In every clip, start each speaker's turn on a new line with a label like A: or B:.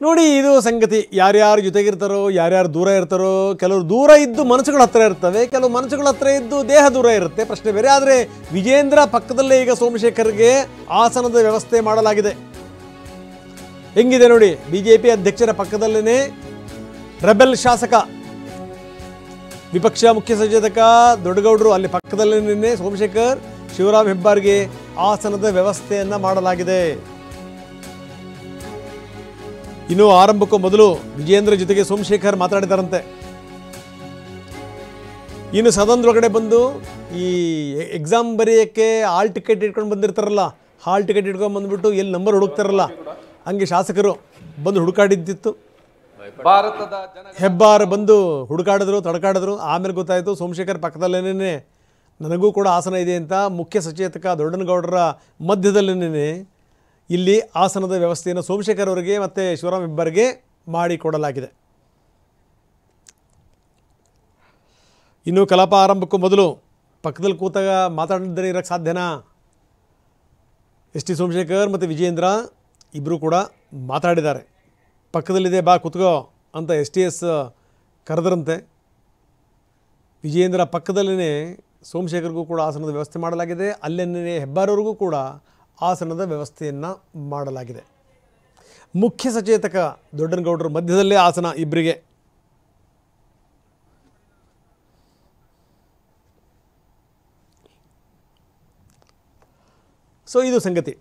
A: ನೋಡಿ, ಇದು ಸಂಗತಿ. ಯಾರ್ಯಾರು ಜೊತೆಗಿರ್ತಾರೋ, ಯಾರ್ಯಾರು ದೂರ ಇರ್ತಾರೋ, ಕೆಲವರು ದೂರ ಇದ್ದು ಮನಸ್ಸುಗಳ ಹತ್ರ ಇರ್ತವೆ, ಕೆಲವು ಮನಸ್ಸುಗಳ ಹತ್ರ ಇದ್ದು ದೇಹ ದೂರ ಇರುತ್ತೆ, ಪ್ರಶ್ನೆ ಬೇರೆ. ಆದರೆ ವಿಜೇಂದ್ರ ಪಕ್ಕದಲ್ಲೇ ಈಗ ಸೋಮಶೇಖರ್ಗೆ ಆಸನದ ವ್ಯವಸ್ಥೆ ಮಾಡಲಾಗಿದೆ. ಹೆಂಗಿದೆ ನೋಡಿ, ಬಿಜೆಪಿ ಅಧ್ಯಕ್ಷರ ಪಕ್ಕದಲ್ಲೇ ರೆಬೆಲ್ ಶಾಸಕ, ವಿಪಕ್ಷ ಮುಖ್ಯ ಸಚೇತಕ ದೊಡ್ಡಗೌಡರು ಅಲ್ಲಿ ಪಕ್ಕದಲ್ಲೇ ಸೋಮಶೇಖರ್, ಶಿವರಾಮ್ ಹೆಬ್ಬಾರ್ಗೆ ಆಸನದ ವ್ಯವಸ್ಥೆಯನ್ನ ಮಾಡಲಾಗಿದೆ. ಇನ್ನು ಆರಂಭಕ್ಕೂ ಮೊದಲು ವಿಜೇಂದ್ರ ಜೊತೆಗೆ ಸೋಮಶೇಖರ್ ಮಾತಾಡಿದಾರಂತೆ. ಇನ್ನು ಸದನದೊಳಗಡೆ ಬಂದು ಈ ಎಕ್ಸಾಮ್ ಬರೆಯೋಕ್ಕೆ ಹಾಲ್ ಟಿಕೆಟ್ ಇಟ್ಕೊಂಡು ಬಂದಿರ್ತಾರಲ್ಲ, ಹಾಲ್ ಟಿಕೆಟ್ ಇಟ್ಕೊಂಡು ಬಂದ್ಬಿಟ್ಟು ಎಲ್ಲಿ ನಂಬರ್ ಹುಡುಕ್ತಾರಲ್ಲ, ಹಂಗೆ ಶಾಸಕರು ಬಂದು ಹುಡುಕಾಡಿದ್ದಿತ್ತು. ಹೆಬ್ಬಾರ್ ಬಂದು ಹುಡುಕಾಡಿದ್ರು, ತಡಕಾಡಿದ್ರು. ಆಮೇಲೆ ಗೊತ್ತಾಯಿತು ಸೋಮಶೇಖರ್ ಪಕ್ಕದಲ್ಲೇನೇ ನನಗೂ ಕೂಡ ಆಸನ ಇದೆ ಅಂತ ಮುಖ್ಯ ಸಚೇತಕ ದೊಡ್ಡನಗೌಡರ ಮಧ್ಯದಲ್ಲೇನೇ ಇಲ್ಲಿ ಆಸನದ ವ್ಯವಸ್ಥೆಯನ್ನು ಸೋಮಶೇಖರ್ ಅವರಿಗೆ ಮತ್ತು ಶಿವರಾಮ್ ಹೆಬ್ಬಾರ್ಗೆ ಮಾಡಿಕೊಡಲಾಗಿದೆ. ಇನ್ನು ಕಲಾಪ ಆರಂಭಕ್ಕೂ ಮೊದಲು ಪಕ್ಕದಲ್ಲಿ ಕೂತಾಗ ಮಾತಾಡಿದರೆ ಇರೋಕ್ಕೆ ಸಾಧ್ಯನಾ? ಟಿ ಸೋಮಶೇಖರ್ ಮತ್ತು ವಿಜೇಂದ್ರ ಇಬ್ಬರು ಕೂಡ ಮಾತಾಡಿದ್ದಾರೆ. ಪಕ್ಕದಲ್ಲಿದೆ, ಬಾ ಕೂತ್ಕೋ ಅಂತ STS ಕರೆದ್ರಂತೆ. ವಿಜೇಂದ್ರ ಪಕ್ಕದಲ್ಲೇ ಸೋಮಶೇಖರ್ಗೂ ಕೂಡ ಆಸನದ ವ್ಯವಸ್ಥೆ ಮಾಡಲಾಗಿದೆ. ಅಲ್ಲೇನೇ ಹೆಬ್ಬಾರವ್ರಿಗೂ ಕೂಡ ಆಸನದ ವ್ಯವಸ್ಥೆಯನ್ನು ಮಾಡಲಾಗಿದೆ. ಮುಖ್ಯ ಸಚೇತಕ ದೊಡ್ಡನಗೌಡರ ಮಧ್ಯದಲ್ಲೇ ಆಸನ ಇಬ್ಬರಿಗೆ. ಸೊ ಇದು ಸಂಗತಿ.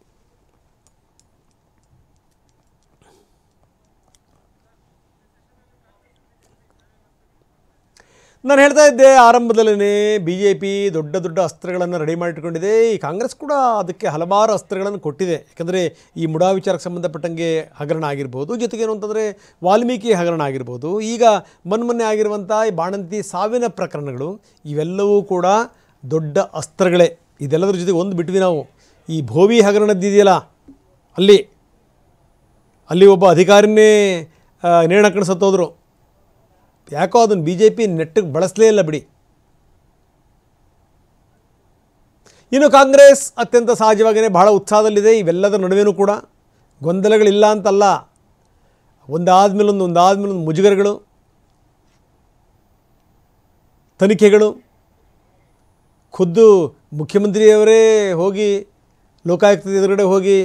A: ನಾನು ಹೇಳ್ತಾ ಇದ್ದೆ ಆರಂಭದಲ್ಲೇ BJP ದೊಡ್ಡ ದೊಡ್ಡ ಅಸ್ತ್ರಗಳನ್ನು ರೆಡಿ ಮಾಡಿಟ್ಕೊಂಡಿದೆ. ಈ ಕಾಂಗ್ರೆಸ್ ಕೂಡ ಅದಕ್ಕೆ ಹಲವಾರು ಅಸ್ತ್ರಗಳನ್ನು ಕೊಟ್ಟಿದೆ. ಯಾಕಂದರೆ ಈ ಮುಡಾ ವಿಚಾರಕ್ಕೆ ಸಂಬಂಧಪಟ್ಟಂಗೆ ಹಗರಣ ಆಗಿರ್ಬೋದು, ಜೊತೆಗೇನು ಅಂತಂದರೆ ವಾಲ್ಮೀಕಿ ಹಗರಣ ಆಗಿರ್ಬೋದು, ಈಗ ಮೊನ್ನೆ ಆಗಿರುವಂಥ ಈ ಬಾಣಂತಿ ಸಾವಿನ ಪ್ರಕರಣಗಳು, ಇವೆಲ್ಲವೂ ಕೂಡ ದೊಡ್ಡ ಅಸ್ತ್ರಗಳೇ. ಇದೆಲ್ಲದರ ಜೊತೆಗೆ ಒಂದು ಬಿಟ್ವಿ ನಾವು, ಈ ಭೋವಿ ಹಗರಣದ್ದಿದೆಯಲ್ಲ, ಅಲ್ಲಿ ಒಬ್ಬ ಅಧಿಕಾರಿನೇ ನೇಣು ಹಾಕೊಂಡು ಸತ್ತೋದ್ರು. ಯಾಕೋ ಅದನ್ನು BJP ನೆಟ್ಟಿಗೆ ಬಳಸಲೇ ಇಲ್ಲ ಬಿಡಿ. ಇನ್ನು ಕಾಂಗ್ರೆಸ್ ಅತ್ಯಂತ ಸಹಜವಾಗಿಯೇ ಬಹಳ ಉತ್ಸಾಹದಲ್ಲಿದೆ. ಇವೆಲ್ಲದರ ನಡುವೆಯೂ ಕೂಡ ಗೊಂದಲಗಳಿಲ್ಲ ಅಂತಲ್ಲ, ಒಂದಾದ ಮೇಲೊಂದು ಮುಜುಗರಗಳು, ತನಿಖೆಗಳು. ಖುದ್ದು ಮುಖ್ಯಮಂತ್ರಿಯವರೇ ಹೋಗಿ ಲೋಕಾಯುಕ್ತದ ಎದುರುಗಡೆ ಹೋಗಿ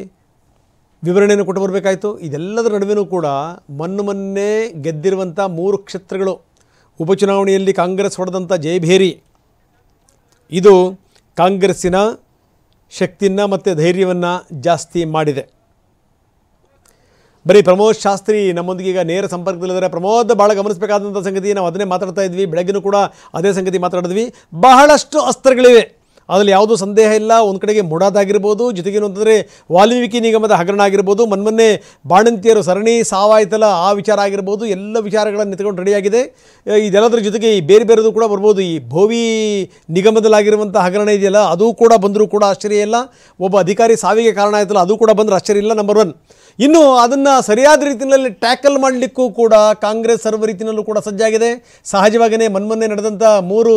A: ವಿವರಣೆಯನ್ನು ಕೊಟ್ಟು ಬರಬೇಕಾಯಿತು. ಇದೆಲ್ಲದರ ನಡುವೆಯೂ ಕೂಡ ಮೊನ್ನೆ ಗೆದ್ದಿರುವಂಥ 3 ಕ್ಷೇತ್ರಗಳು, ಉಪಚುನಾವಣೆಯಲ್ಲಿ ಕಾಂಗ್ರೆಸ್ ಹೊಡೆದಂಥ ಜಯಭೇರಿ, ಇದು ಕಾಂಗ್ರೆಸ್ಸಿನ ಶಕ್ತಿಯನ್ನು ಮತ್ತು ಧೈರ್ಯವನ್ನು ಜಾಸ್ತಿ ಮಾಡಿದೆ. ಬರೀ ಪ್ರಮೋದ್ ಶಾಸ್ತ್ರಿ ನಮ್ಮೊಂದಿಗೆ ಈಗ ನೇರ ಸಂಪರ್ಕದಲ್ಲಿದ್ದಾರೆ. ಪ್ರಮೋದ್, ಭಾಳ ಗಮನಿಸಬೇಕಾದಂಥ ಸಂಗತಿ, ನಾವು ಅದನ್ನೇ ಮಾತಾಡ್ತಾ ಇದ್ವಿ, ಬೆಳಗ್ಗೆನೂ ಕೂಡ ಅದೇ ಸಂಗತಿ ಮಾತಾಡಿದ್ವಿ. ಬಹಳಷ್ಟು ಅಸ್ತ್ರಗಳಿವೆ, ಅದರಲ್ಲಿ ಯಾವುದೂ ಸಂದೇಹ ಇಲ್ಲ. ಒಂದು ಕಡೆಗೆ ಮುಡಾದಾಗಿರ್ಬೋದು, ಜೊತೆಗೇನು ಅಂತಂದರೆ ವಾಲ್ಮೀಕಿ ನಿಗಮದ ಹಗರಣ ಆಗಿರ್ಬೋದು, ಮೊನ್ನೆ ಬಾಣಂತಿಯರು ಸರಣಿ ಸಾವಾಯ್ತಲ್ಲ ಆ ವಿಚಾರ ಆಗಿರ್ಬೋದು, ಎಲ್ಲ ವಿಚಾರಗಳನ್ನು ನಿಂತ್ಕೊಂಡು ರೆಡಿಯಾಗಿದೆ. ಇದೆಲ್ಲದರ ಜೊತೆಗೆ ಈ ಬೇರೆದು ಕೂಡ ಬರ್ಬೋದು. ಈ ಭೋವಿ ನಿಗಮದಲ್ಲಾಗಿರುವಂಥ ಹಗರಣ ಇದೆಯಲ್ಲ, ಅದು ಕೂಡ ಬಂದರೂ ಕೂಡ ಆಶ್ಚರ್ಯ ಇಲ್ಲ. ಒಬ್ಬ ಅಧಿಕಾರಿ ಸಾವಿಗೆ ಕಾರಣ ಆಯ್ತಲ್ಲ, ಅದು ಕೂಡ ಬಂದರೆ ಆಶ್ಚರ್ಯ ಇಲ್ಲ, ನಂಬರ್ 1. ಇನ್ನು ಅದನ್ನು ಸರಿಯಾದ ರೀತಿಯಲ್ಲಿ ಟ್ಯಾಕಲ್ ಮಾಡಲಿಕ್ಕೂ ಕೂಡ ಕಾಂಗ್ರೆಸ್ ಸರ್ವ ರೀತಿಯಲ್ಲೂ ಕೂಡ ಸಜ್ಜಾಗಿದೆ. ಸಹಜವಾಗಿಯೇ ಮೊನ್ನೆ ನಡೆದಂಥ 3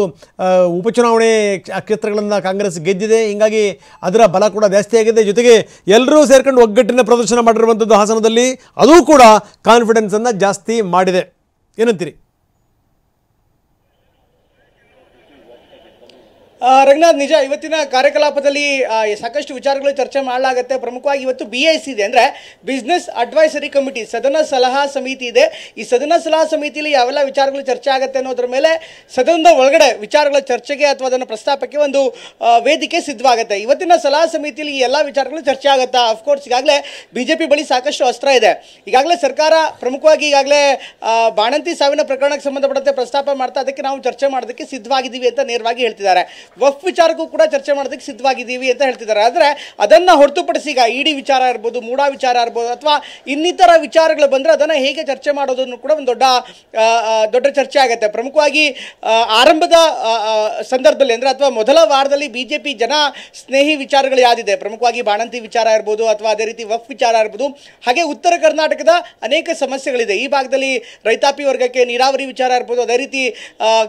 A: ಉಪಚುನಾವಣೆ ಕ್ಷೇತ್ರಗಳನ್ನು ಕಾಂಗ್ರೆಸ್ ಗೆದ್ದಿದೆ. ಹೀಗಾಗಿ ಅದರ ಬಲ ಕೂಡ ಜಾಸ್ತಿ ಆಗಿದೆ. ಜೊತೆಗೆ ಎಲ್ಲರೂ ಸೇರ್ಕೊಂಡು ಒಗ್ಗಟ್ಟಿನ ಪ್ರದರ್ಶನ ಮಾಡಿರುವಂಥದ್ದು ಹಾಸನದಲ್ಲಿ, ಅದೂ ಕೂಡ ಕಾನ್ಫಿಡೆನ್ಸನ್ನು ಜಾಸ್ತಿ ಮಾಡಿದೆ. ಏನಂತೀರಿ?
B: ರಂಗನಾಥ್, ನಿಜ ಇವತ್ತಿನ ಕಾರ್ಯಕಲಾಪದಲ್ಲಿ ಸಾಕಷ್ಟು ವಿಚಾರಗಳು ಚರ್ಚೆ ಮಾಡಲಾಗುತ್ತೆ. ಪ್ರಮುಖವಾಗಿ ಇವತ್ತು BIC ಇದೆ, ಅಂದರೆ ಬಿಸ್ನೆಸ್ ಅಡ್ವೈಸರಿ ಕಮಿಟಿ, ಸದನ ಸಲಹಾ ಸಮಿತಿ ಇದೆ. ಈ ಸದನ ಸಲಹಾ ಸಮಿತಿಯಲ್ಲಿ ಯಾವೆಲ್ಲ ವಿಚಾರಗಳು ಚರ್ಚೆ ಆಗುತ್ತೆ ಅನ್ನೋದ್ರ ಮೇಲೆ ಸದನದ ಒಳಗಡೆ ವಿಚಾರಗಳ ಚರ್ಚೆಗೆ ಅಥವಾ ಅದನ್ನು ಪ್ರಸ್ತಾಪಕ್ಕೆ ಒಂದು ವೇದಿಕೆ ಸಿದ್ಧವಾಗುತ್ತೆ. ಇವತ್ತಿನ ಸಲಹಾ ಸಮಿತಿಯಲ್ಲಿ ಈ ಎಲ್ಲ ವಿಚಾರಗಳು ಚರ್ಚೆ ಆಗುತ್ತಾ? ಅಫ್ಕೋರ್ಸ್ ಈಗಾಗಲೇ BJP ಬಳಿ ಸಾಕಷ್ಟು ಅಸ್ತ್ರ ಇದೆ. ಈಗಾಗಲೇ ಸರ್ಕಾರ ಪ್ರಮುಖವಾಗಿ ಈಗಾಗಲೇ ಬಾಣಂತಿ ಸಾವಿನ ಪ್ರಕರಣಕ್ಕೆ ಸಂಬಂಧಪಟ್ಟಂತೆ ಪ್ರಸ್ತಾಪ ಮಾಡ್ತಾ ಅದಕ್ಕೆ ನಾವು ಚರ್ಚೆ ಮಾಡೋದಕ್ಕೆ ಸಿದ್ಧವಾಗಿದ್ದೀವಿ ಅಂತ ನೇರವಾಗಿ ಹೇಳ್ತಿದ್ದಾರೆ. ವಫ್ ವಿಚಾರಕ್ಕೂ ಕೂಡ ಚರ್ಚೆ ಮಾಡೋದಕ್ಕೆ ಸಿದ್ಧವಾಗಿದ್ದೀವಿ ಅಂತ ಹೇಳ್ತಿದ್ದಾರೆ. ಆದರೆ ಅದನ್ನು ಹೊರತುಪಡಿಸಿ ಈಗ ED ವಿಚಾರ ಇರ್ಬೋದು, ಮೂಡಾ ವಿಚಾರ ಇರ್ಬೋದು, ಅಥವಾ ಇನ್ನಿತರ ವಿಚಾರಗಳು ಬಂದರೆ ಅದನ್ನು ಹೇಗೆ ಚರ್ಚೆ ಮಾಡೋದನ್ನು ಕೂಡ ಒಂದು ದೊಡ್ಡ ಚರ್ಚೆ ಆಗುತ್ತೆ. ಪ್ರಮುಖವಾಗಿ ಆರಂಭದ ಸಂದರ್ಭದಲ್ಲಿ ಅಂದರೆ ಅಥವಾ ಮೊದಲ ವಾರದಲ್ಲಿ BJP ಜನ ಸ್ನೇಹಿ ವಿಚಾರಗಳು ಯಾವುದಿದೆ, ಪ್ರಮುಖವಾಗಿ ಬಾಣಂತಿ ವಿಚಾರ ಇರ್ಬೋದು, ಅಥವಾ ಅದೇ ರೀತಿ ವಫ್ ವಿಚಾರ ಇರ್ಬೋದು, ಹಾಗೆ ಉತ್ತರ ಕರ್ನಾಟಕದ ಅನೇಕ ಸಮಸ್ಯೆಗಳಿದೆ. ಈ ಭಾಗದಲ್ಲಿ ರೈತಾಪಿ ವರ್ಗಕ್ಕೆ ನೀರಾವರಿ ವಿಚಾರ ಇರ್ಬೋದು, ಅದೇ ರೀತಿ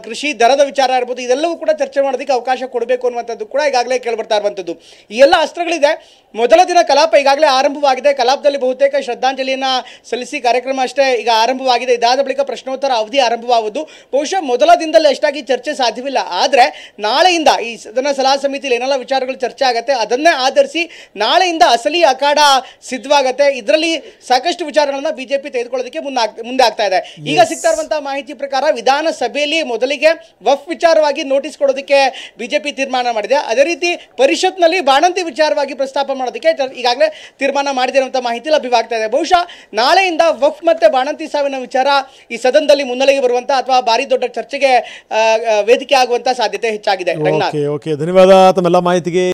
B: ಕೃಷಿ ದರದ ವಿಚಾರ ಇರ್ಬೋದು, ಇದೆಲ್ಲವೂ ಕೂಡ ಚರ್ಚೆ ಮಾಡೋದಕ್ಕೆ ಅವಕಾಶ ಕೊಡಬೇಕು ಅನ್ನುವಂಥದ್ದು ಕೂಡ ಈಗಾಗಲೇ ಕೇಳಿಬರ್ತಾ ಇರುವಂಥದ್ದು. ಈ ಎಲ್ಲ ಅಸ್ತ್ರಗಳಿದೆ. ಮೊದಲ ದಿನ ಕಲಾಪ ಈಗಾಗಲೇ ಆರಂಭವಾಗಿದೆ. ಕಲಾಪದಲ್ಲಿ ಬಹುತೇಕ ಶ್ರದ್ಧಾಂಜಲಿಯನ್ನ ಸಲ್ಲಿಸಿ ಕಾರ್ಯಕ್ರಮ ಅಷ್ಟೇ ಈಗ ಆರಂಭವಾಗಿದೆ. ಇದಾದ ಬಳಿಕ ಪ್ರಶ್ನೋತ್ತರ ಅವಧಿ ಆರಂಭವಾಗುವುದು. ಬಹುಶಃ ಮೊದಲ ದಿನದಲ್ಲಿ ಅಷ್ಟಾಗಿ ಚರ್ಚೆ ಸಾಧ್ಯವಿಲ್ಲ. ಆದರೆ ನಾಳೆಯಿಂದ ಈ ಸದನ ಸಲಹಾ ಸಮಿತಿಯಲ್ಲಿ ಏನೆಲ್ಲ ವಿಚಾರಗಳು ಚರ್ಚೆ ಆಗುತ್ತೆ ಅದನ್ನೇ ಆಧರಿಸಿ ನಾಳೆಯಿಂದ ಅಸಲಿ ಅಖಾಡ ಸಿದ್ಧವಾಗುತ್ತೆ. ಇದರಲ್ಲಿ ಸಾಕಷ್ಟು ವಿಚಾರಗಳನ್ನ ಬಿಜೆಪಿ ತೆಗೆದುಕೊಳ್ಳೋದಕ್ಕೆ ಮುಂದೆ ಆಗ್ತಾ ಇದೆ. ಈಗ ಸಿಗ್ತಾ ಇರುವಂತಹ ಮಾಹಿತಿ ಪ್ರಕಾರ ವಿಧಾನಸಭೆಯಲ್ಲಿ ಮೊದಲಿಗೆ ವಫ್ ವಿಚಾರವಾಗಿ ನೋಟಿಸ್ ಕೊಡೋದಕ್ಕೆ ಬಿಜೆಪಿ ತೀರ್ಮಾನ ಮಾಡಿದೆ. ಅದೇ ರೀತಿ ಪರಿಷತ್ನಲ್ಲಿ ಬಾಣಂತಿ ವಿಚಾರವಾಗಿ ಪ್ರಸ್ತಾಪ ಮಾಡೋದಕ್ಕೆ ಈಗಾಗಲೇ ತೀರ್ಮಾನ ಮಾಡಿದೆ ಅನ್ನುವಂಥ ಮಾಹಿತಿ ಲಭ್ಯವಾಗ್ತಾ ಇದೆ. ಬಹುಶಃ ನಾಳೆಯಿಂದ ವಫ್ ಮತ್ತೆ ಬಾಣಂತಿ ಸಾವಿನ ವಿಚಾರ ಈ ಸದನದಲ್ಲಿ ಮುನ್ನೆಲೆಗೆ ಬರುವಂತ ಅಥವಾ ಭಾರಿ ದೊಡ್ಡ ಚರ್ಚೆಗೆ ವೇದಿಕೆ ಆಗುವಂತ ಸಾಧ್ಯತೆ ಹೆಚ್ಚಾಗಿದೆ.
A: ಓಕೆ ಧನ್ಯವಾದ ತಮ್ಮೆಲ್ಲ ಮಾಹಿತಿಗೆ.